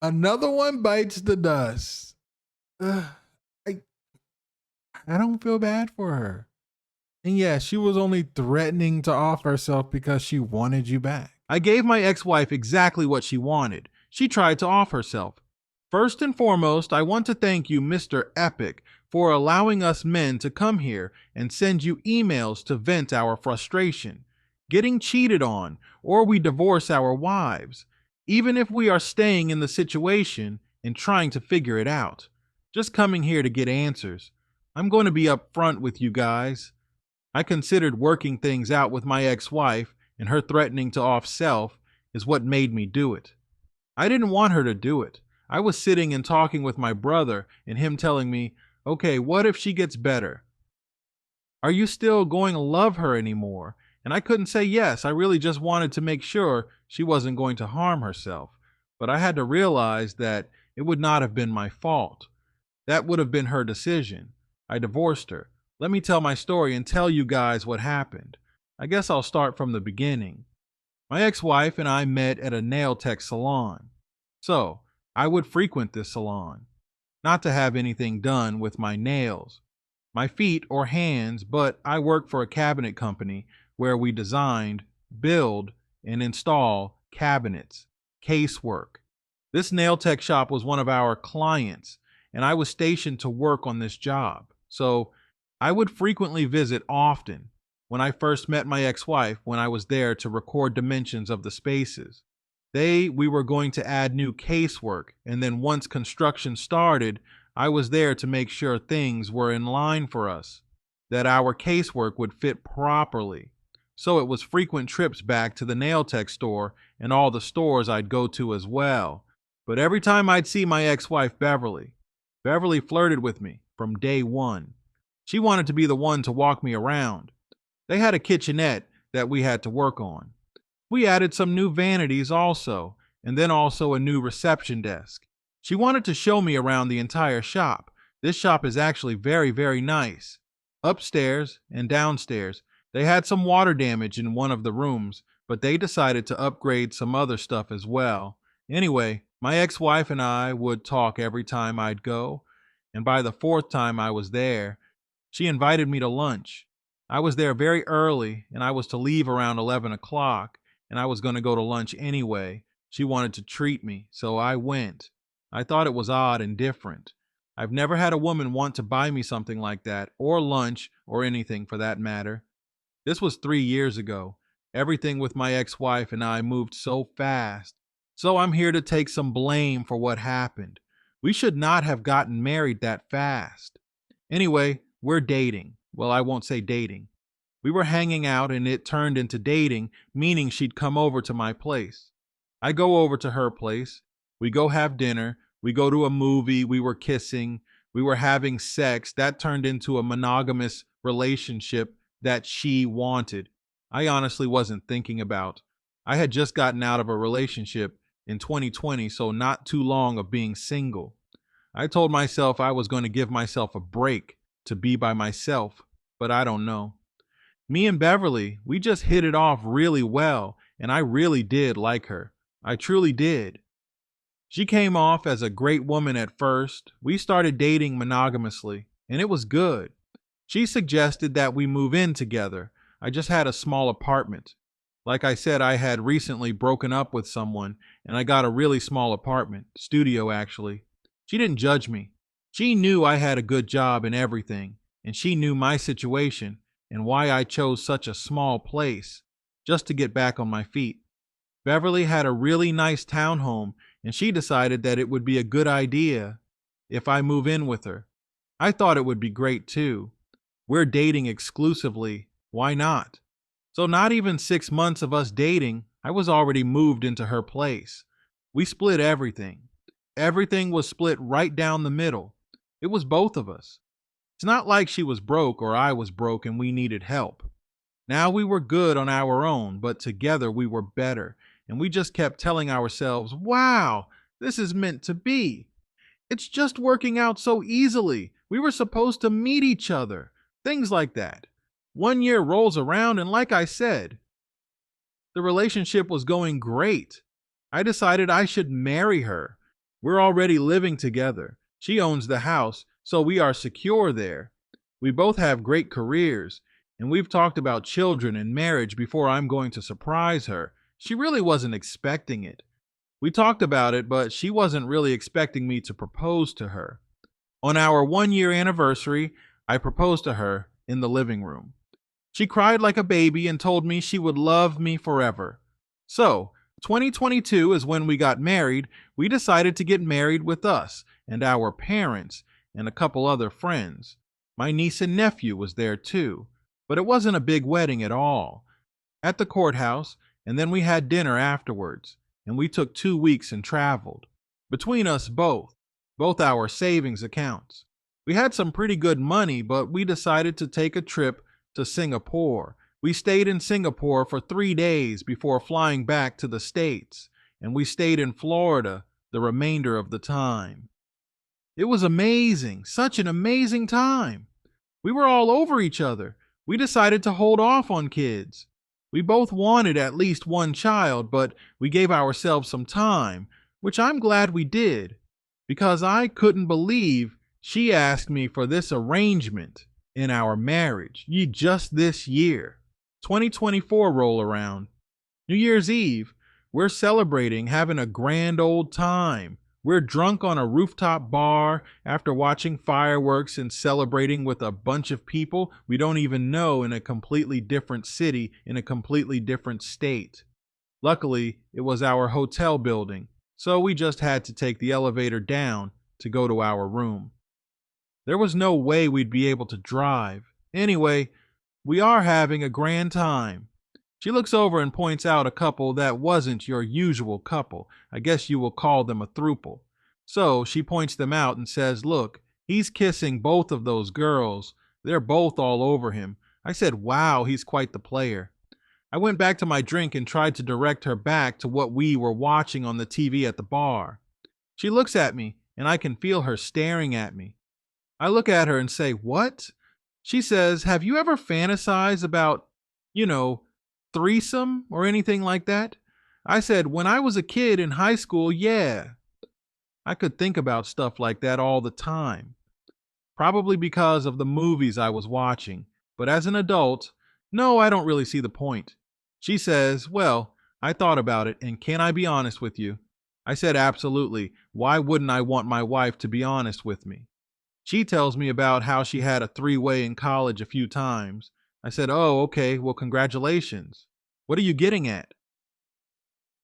Another one bites the dust. Ugh, I, I don't feel bad for her. And yeah, she was only threatening to off herself because she wanted you back. I gave my ex wife exactly what she wanted. She tried to off herself. First and foremost, I want to thank you, Mr. Epic, for allowing us men to come here and send you emails to vent our frustration, getting cheated on, or we divorce our wives, even if we are staying in the situation and trying to figure it out. Just coming here to get answers. I'm going to be upfront with you guys. I considered working things out with my ex wife, and her threatening to off self is what made me do it. I didn't want her to do it. I was sitting and talking with my brother, and him telling me, okay, what if she gets better? Are you still going to love her anymore? And I couldn't say yes. I really just wanted to make sure she wasn't going to harm herself. But I had to realize that it would not have been my fault. That would have been her decision. I divorced her. Let me tell my story and tell you guys what happened. I guess I'll start from the beginning. My ex wife and I met at a nail tech salon. So, I would frequent this salon, not to have anything done with my nails, my feet, or hands, but I worked for a cabinet company where we designed, build, and install cabinets, casework. This nail tech shop was one of our clients, and I was stationed to work on this job. So, I would frequently visit often. When I first met my ex wife, when I was there to record dimensions of the spaces, we were going to add new casework, and then once construction started, I was there to make sure things were in line for us, that our casework would fit properly. So it was frequent trips back to the nail tech store and all the stores I'd go to as well. But every time I'd see my ex wife, Beverly flirted with me from day one. She wanted to be the one to walk me around. They had a kitchenette that we had to work on. We added some new vanities also, and then also a new reception desk. She wanted to show me around the entire shop. This shop is actually very, very nice. Upstairs and downstairs, they had some water damage in one of the rooms, but they decided to upgrade some other stuff as well. Anyway, my ex wife and I would talk every time I'd go, and by the fourth time I was there, she invited me to lunch. I was there very early, and I was to leave around 11 o'clock, and I was going to go to lunch anyway. She wanted to treat me, so I went. I thought it was odd and different. I've never had a woman want to buy me something like that, or lunch, or anything for that matter. This was 3 years ago. Everything with my ex wife and I moved so fast. So I'm here to take some blame for what happened. We should not have gotten married that fast. Anyway, we're dating. Well, I won't say dating. We were hanging out and it turned into dating, meaning she'd come over to my place. I go over to her place. We go have dinner. We go to a movie. We were kissing. We were having sex. That turned into a monogamous relationship that she wanted. I honestly wasn't thinking about. I had just gotten out of a relationship in 2020, so not too long of being single. I told myself I was going to give myself a break to be by myself, but I don't know. Me and Beverly, we just hit it off really well, and I really did like her. I truly did. She came off as a great woman at first. We started dating monogamously, and it was good. She suggested that we move in together. I just had a small apartment. Like I said, I had recently broken up with someone, and I got a really small apartment, studio actually. She didn't judge me. She knew I had a good job and everything, and she knew my situation and why I chose such a small place just to get back on my feet. Beverly had a really nice townhome, and she decided that it would be a good idea if I move in with her. I thought it would be great too. We're dating exclusively. Why not? So, not even 6 months of us dating, I was already moved into her place. We split everything. Everything was split right down the middle. It was both of us. It's not like she was broke or I was broke and we needed help. Now we were good on our own, but together we were better. And we just kept telling ourselves, wow, this is meant to be. It's just working out so easily. We were supposed to meet each other. Things like that. 1 year rolls around, and like I said, The relationship was going great. I decided I should marry her. We're already living together. She owns the house, so we are secure there. We both have great careers, and we've talked about children and marriage before I'm going to surprise her. She really wasn't expecting it. We talked about it, but she wasn't really expecting me to propose to her. On our 1 year anniversary, I proposed to her in the living room. She cried like a baby and told me she would love me forever. So, 2022 is when we got married. We decided to get married with us and our parents and a couple other friends. My niece and nephew was there too, but it wasn't a big wedding at all. At the courthouse, and then we had dinner afterwards, and we took 2 weeks and traveled. Between us both our savings accounts. We had some pretty good money, but we decided to take a trip to Singapore. We stayed in Singapore for 3 days before flying back to the States, and we stayed in Florida the remainder of the time. It was amazing, such an amazing time. We were all over each other. We decided to hold off on kids. We both wanted at least one child, but we gave ourselves some time, which I'm glad we did, because I couldn't believe she asked me for this arrangement in our marriage just this year. 2024 roll around. New Year's Eve, we're celebrating, having a grand old time. We're drunk on a rooftop bar after watching fireworks and celebrating with a bunch of people we don't even know in a completely different city, in a completely different state. Luckily, it was our hotel building, so we just had to take the elevator down to go to our room. There was no way we'd be able to drive. Anyway, we are having a grand time. She looks over and points out a couple that wasn't your usual couple. I guess you will call them a throuple. So she points them out and says, "Look, he's kissing both of those girls. They're both all over him." I said, "Wow, he's quite the player." I went back to my drink and tried to direct her back to what we were watching on the TV at the bar. She looks at me, and I can feel her staring at me. I look at her and say, "What?" She says, "Have you ever fantasized about, threesome or anything like that?" I said, "When I was a kid in high school, yeah." I could think about stuff like that all the time, probably because of the movies I was watching. But as an adult, no, I don't really see the point. She says, "Well, I thought about it, and can I be honest with you?" I said, "Absolutely. Why wouldn't I want my wife to be honest with me?" She tells me about how she had a three-way in college a few times. I said, "Oh, okay, well, congratulations. What are you getting at?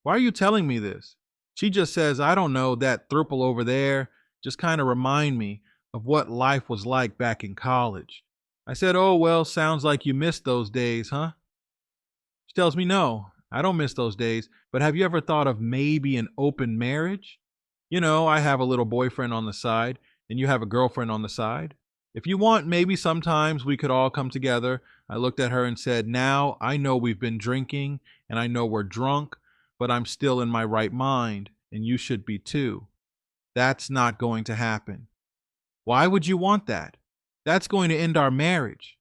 Why are you telling me this?" She just says, "I don't know, that throuple over there just kind of remind me of what life was like back in college." I said, "Oh, well, sounds like you missed those days, huh?" She tells me, "No, I don't miss those days, but have you ever thought of maybe an open marriage? I have a little boyfriend on the side, and you have a girlfriend on the side. If you want, maybe sometimes we could all come together." I looked at her and said, "Now I know we've been drinking, and I know we're drunk, but I'm still in my right mind, and you should be too. That's not going to happen." "Why would you want that? That's going to end our marriage."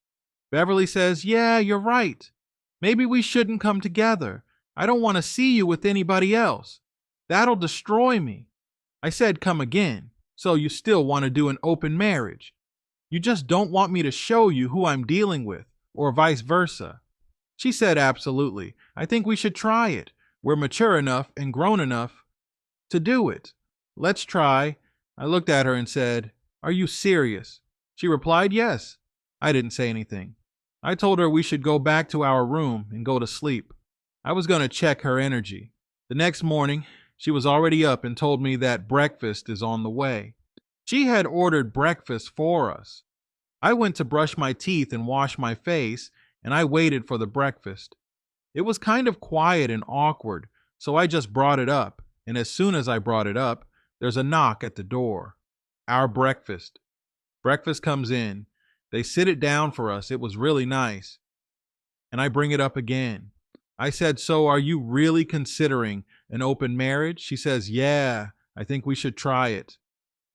Beverly says, "Yeah, you're right. Maybe we shouldn't come together. I don't want to see you with anybody else. That'll destroy me." I said, "Come again. So you still want to do an open marriage? You just don't want me to show you who I'm dealing with, or vice versa?" She said, "Absolutely. I think we should try it. We're mature enough and grown enough to do it. Let's try." I looked at her and said, "Are you serious?" She replied, "Yes." I didn't say anything. I told her we should go back to our room and go to sleep. I was going to check her energy. The next morning, she was already up and told me that breakfast is on the way. She had ordered breakfast for us. I went to brush my teeth and wash my face, and I waited for the breakfast. It was kind of quiet and awkward, so I just brought it up, and as soon as I brought it up, there's a knock at the door. Our breakfast. Breakfast comes in. They sit it down for us. It was really nice. And I bring it up again. I said, "So are you really considering an open marriage?" She says, "Yeah, I think we should try it."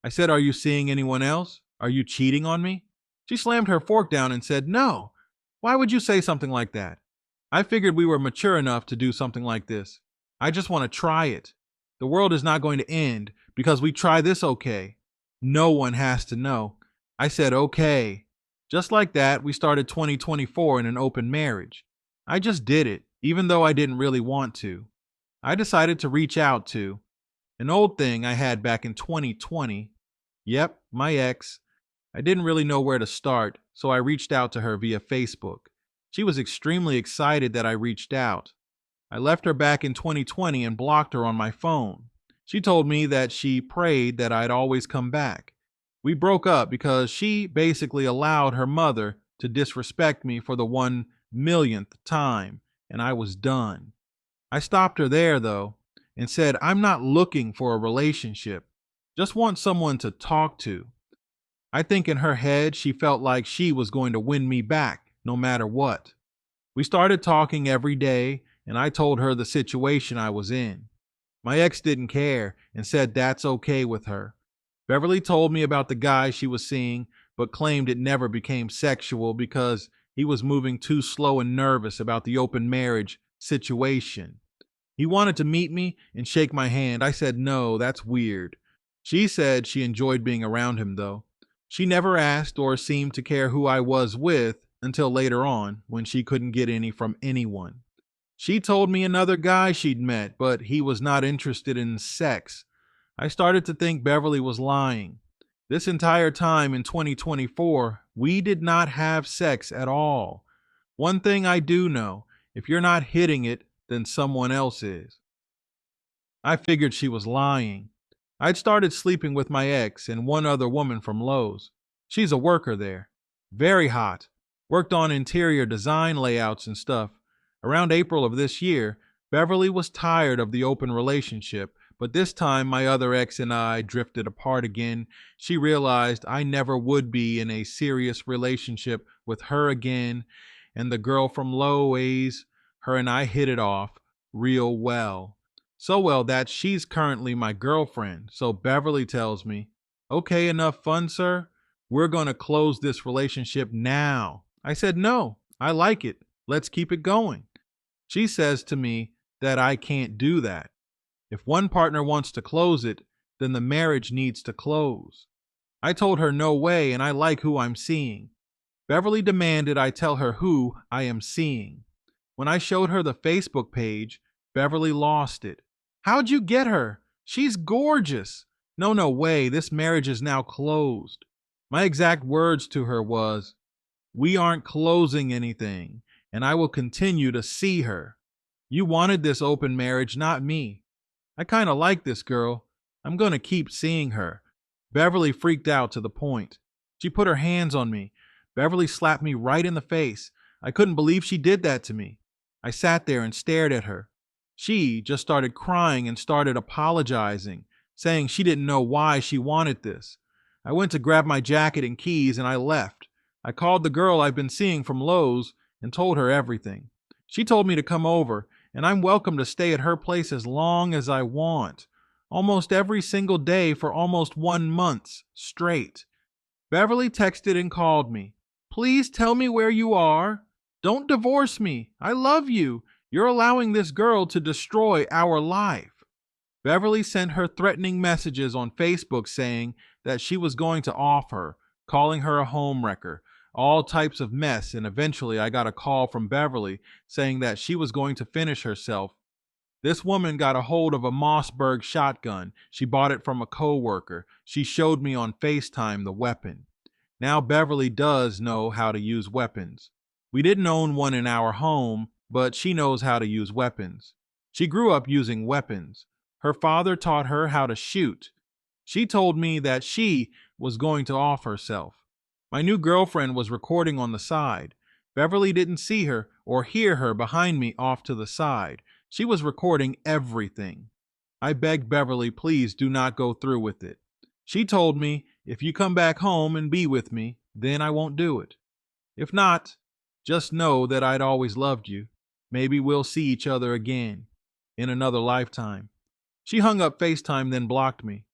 I said, "Are you seeing anyone else? Are you cheating on me?" She slammed her fork down and said, "No. Why would you say something like that?" I figured we were mature enough to do something like this. I just want to try it. The world is not going to end because we try this, okay? No one has to know. I said, okay. Just like that, we started 2024 in an open marriage. I just did it, even though I didn't really want to. I decided to reach out to an old thing I had back in 2020. Yep, my ex. I didn't really know where to start, so I reached out to her via Facebook. She was extremely excited that I reached out. I left her back in 2020 and blocked her on my phone. She told me that she prayed that I'd always come back. We broke up because she basically allowed her mother to disrespect me for the 1 millionth time, and I was done. I stopped her there, though, and said, I'm not looking for a relationship. Just want someone to talk to. I think in her head, she felt like she was going to win me back, no matter what. We started talking every day, and I told her the situation I was in. My ex didn't care and said that's okay with her. Beverly told me about the guy she was seeing, but claimed it never became sexual because he was moving too slow and nervous about the open marriage situation. He wanted to meet me and shake my hand. I said, no, that's weird. She said she enjoyed being around him, though. She never asked or seemed to care who I was with until later on when she couldn't get any from anyone. She told me another guy she'd met, but he was not interested in sex. I started to think Beverly was lying. This entire time in 2024, we did not have sex at all. One thing I do know, if you're not hitting it, then someone else is. I figured she was lying. I'd started sleeping with my ex and one other woman from Lowe's. She's a worker there. Very hot. Worked on interior design layouts and stuff. Around April of this year, Beverly was tired of the open relationship, but this time my other ex and I drifted apart again. She realized I never would be in a serious relationship with her again, and the girl from Lowe's, her and I hit it off real well. So well that she's currently my girlfriend. So Beverly tells me, okay, enough fun, sir. We're going to close this relationship now. I said, no, I like it. Let's keep it going. She says to me that I can't do that. If one partner wants to close it, then the marriage needs to close. I told her no way, and I like who I'm seeing. Beverly demanded I tell her who I am seeing. When I showed her the Facebook page, Beverly lost it. How'd you get her? She's gorgeous. No way, this marriage is now closed. My exact words to her was, we aren't closing anything, and I will continue to see her. You wanted this open marriage, not me. I kind of like this girl. I'm going to keep seeing her. Beverly freaked out to the point. She put her hands on me. Beverly slapped me right in the face. I couldn't believe she did that to me. I sat there and stared at her. She just started crying and started apologizing, saying she didn't know why she wanted this. I went to grab my jacket and keys and I left. I called the girl I've been seeing from Lowe's and told her everything. She told me to come over, and I'm welcome to stay at her place as long as I want, almost every single day for almost 1 month straight. Beverly texted and called me. Please tell me where you are. Don't divorce me. I love you. You're allowing this girl to destroy our life. Beverly sent her threatening messages on Facebook saying that she was going to off her, calling her a homewrecker, all types of mess, and eventually I got a call from Beverly saying that she was going to finish herself. This woman got a hold of a Mossberg shotgun. She bought it from a coworker. She showed me on FaceTime the weapon. Now Beverly does know how to use weapons. We didn't own one in our home, but she knows how to use weapons. She grew up using weapons. Her father taught her how to shoot. She told me that she was going to off herself. My new girlfriend was recording on the side. Beverly didn't see her or hear her behind me off to the side. She was recording everything. I begged Beverly, please do not go through with it. She told me, if you come back home and be with me, then I won't do it. If not, just know that I'd always loved you. Maybe we'll see each other again in another lifetime. She hung up FaceTime, then blocked me.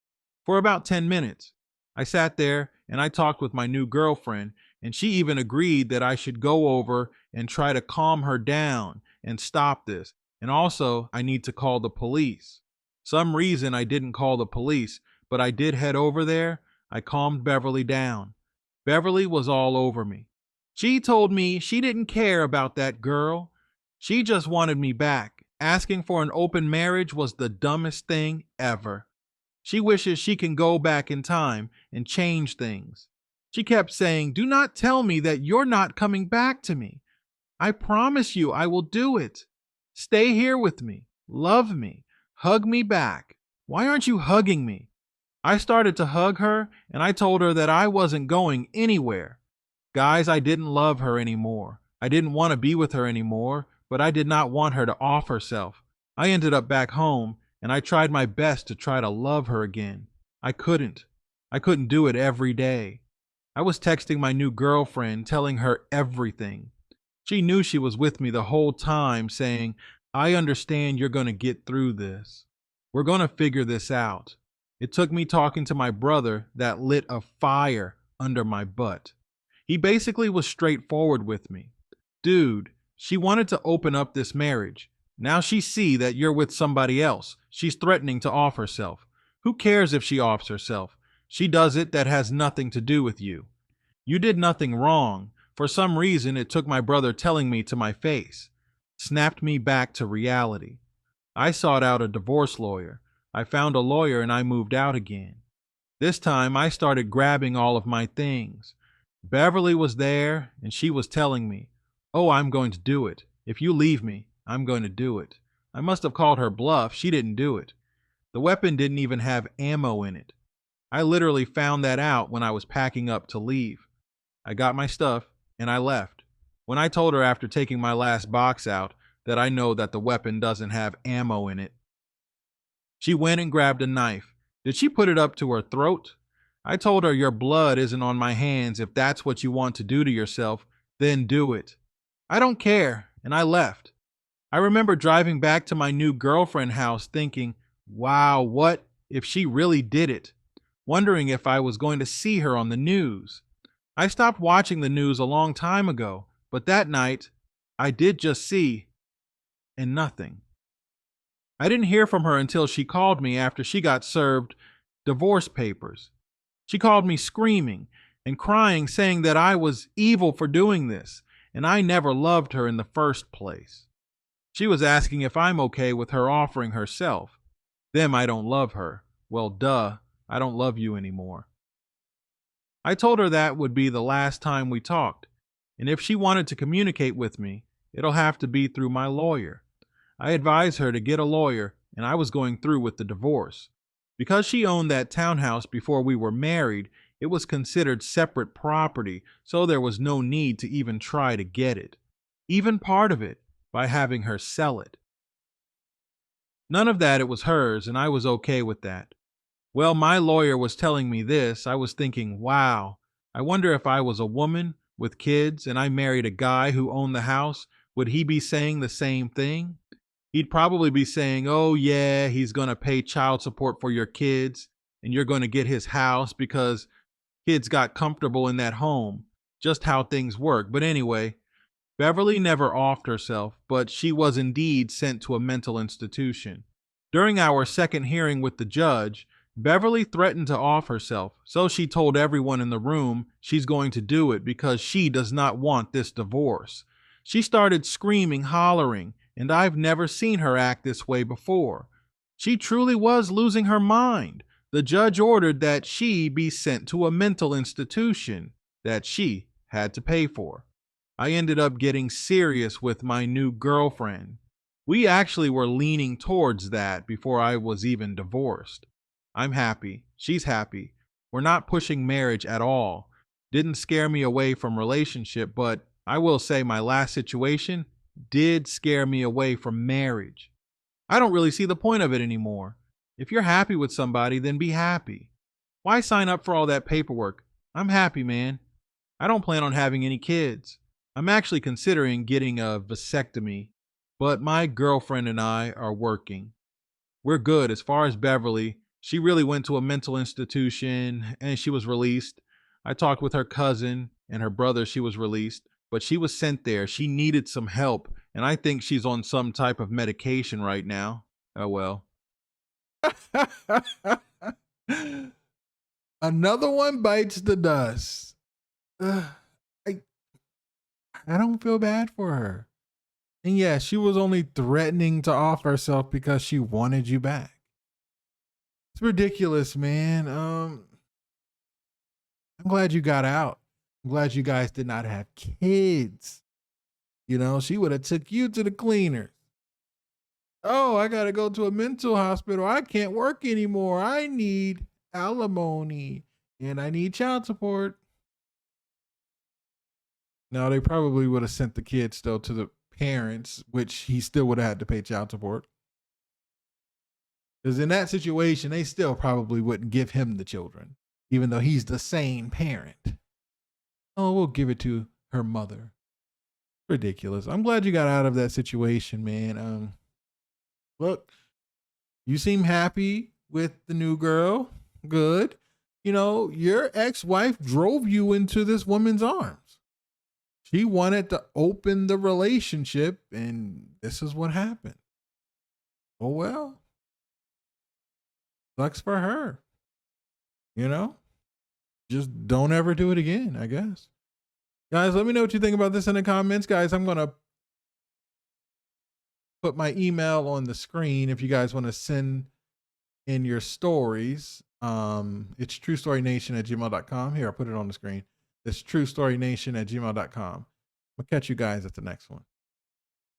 For about 10 minutes, I sat there and I talked with my new girlfriend, and she even agreed that I should go over and try to calm her down and stop this. And also, I need to call the police. Some reason I didn't call the police, but I did head over there. I calmed Beverly down. Beverly was all over me. She told me she didn't care about that girl. She just wanted me back. Asking for an open marriage was the dumbest thing ever. She wishes she can go back in time and change things. She kept saying, "Do not tell me that you're not coming back to me. I promise you I will do it. Stay here with me. Love me. Hug me back. Why aren't you hugging me?" I started to hug her and I told her that I wasn't going anywhere. Guys, I didn't love her anymore. I didn't want to be with her anymore, but I did not want her to off herself. I ended up back home and I tried my best to try to love her again. I couldn't. I couldn't do it every day. I was texting my new girlfriend, telling her everything. She knew she was with me the whole time, saying, "I understand you're going to get through this. We're going to figure this out." It took me talking to my brother that lit a fire under my butt. He basically was straightforward with me. "Dude, she wanted to open up this marriage. Now she see that you're with somebody else. She's threatening to off herself. Who cares if she offs herself? She does it, that has nothing to do with you. You did nothing wrong. For some reason, it took my brother telling me to my face. Snapped me back to reality. I sought out a divorce lawyer. I found a lawyer and I moved out again. This time I started grabbing all of my things. Beverly was there and she was telling me, "Oh, I'm going to do it. If you leave me, I'm going to do it." I must have called her bluff. She didn't do it. The weapon didn't even have ammo in it. I literally found that out when I was packing up to leave. I got my stuff and I left. When I told her after taking my last box out that I know that the weapon doesn't have ammo in it, she went and grabbed a knife. Did she put it up to her throat? I told her, "Your blood isn't on my hands. If that's what you want to do to yourself, then do it." "I don't care," and I left. I remember driving back to my new girlfriend house thinking, wow, what if she really did it? Wondering if I was going to see her on the news. I stopped watching the news a long time ago, but that night I did just see and nothing. I didn't hear from her until she called me after she got served divorce papers. She called me screaming and crying, saying that I was evil for doing this, and I never loved her in the first place. She was asking if I'm okay with her offering herself. Them, I don't love her. Well, duh, I don't love you anymore. I told her that would be the last time we talked, and if she wanted to communicate with me, it'll have to be through my lawyer. I advised her to get a lawyer, and I was going through with the divorce. Because she owned that townhouse before we were married, it was considered separate property, so there was no need to even try to get it, even part of it, by having her sell it. None of that, it was hers, and I was okay with that. Well, my lawyer was telling me this. I was thinking, wow, I wonder if I was a woman with kids and I married a guy who owned the house, would he be saying the same thing? He'd probably be saying, "Oh yeah, he's going to pay child support for your kids and you're going to get his house because kids got comfortable in that home." Just how things work. But anyway, Beverly never offed herself, but she was indeed sent to a mental institution. During our second hearing with the judge, Beverly threatened to off herself, so she told everyone in the room she's going to do it because she does not want this divorce. She started screaming, hollering, and I've never seen her act this way before. She truly was losing her mind. The judge ordered that she be sent to a mental institution that she had to pay for. I ended up getting serious with my new girlfriend. We actually were leaning towards that before I was even divorced. I'm happy. She's happy. We're not pushing marriage at all. Didn't scare me away from relationship, but I will say my last situation did scare me away from marriage. I don't really see the point of it anymore. If you're happy with somebody, then be happy. Why sign up for all that paperwork? I'm happy, man. I don't plan on having any kids. I'm actually considering getting a vasectomy, but my girlfriend and I are working. We're good. As far as Beverly, she really went to a mental institution and she was released. I talked with her cousin and her brother. She was released, but she was sent there. She needed some help and I think she's on some type of medication right now. Oh well. Another one bites the dust. Ugh, I I don't feel bad for her. And yeah, she was only threatening to off herself because she wanted you back. It's ridiculous, man. I'm glad you got out. I'm glad you guys did not have kids. You know, she would have took you to the cleaners. Oh, I gotta go to a mental hospital. I can't work anymore. I need alimony and I need child support. Now they probably would have sent the kids though to the parents, which he still would have had to pay child support. Because in that situation, they still probably wouldn't give him the children, even though he's the sane parent. Oh, we'll give it to her mother. Ridiculous. I'm glad you got out of that situation, man. Look, you seem happy with the new girl. Good. You know, your ex-wife drove you into this woman's arms. She wanted to open the relationship, and this is what happened. Oh, well. Sucks for her. You know? Just don't ever do it again, I guess. Guys, let me know what you think about this in the comments. Guys, I'm going to put my email on the screen if you guys want to send in your stories. It's truestorynation@gmail.com. Here, I'll put it on the screen. It's truestorynation@gmail.com. I'll catch you guys at the next one.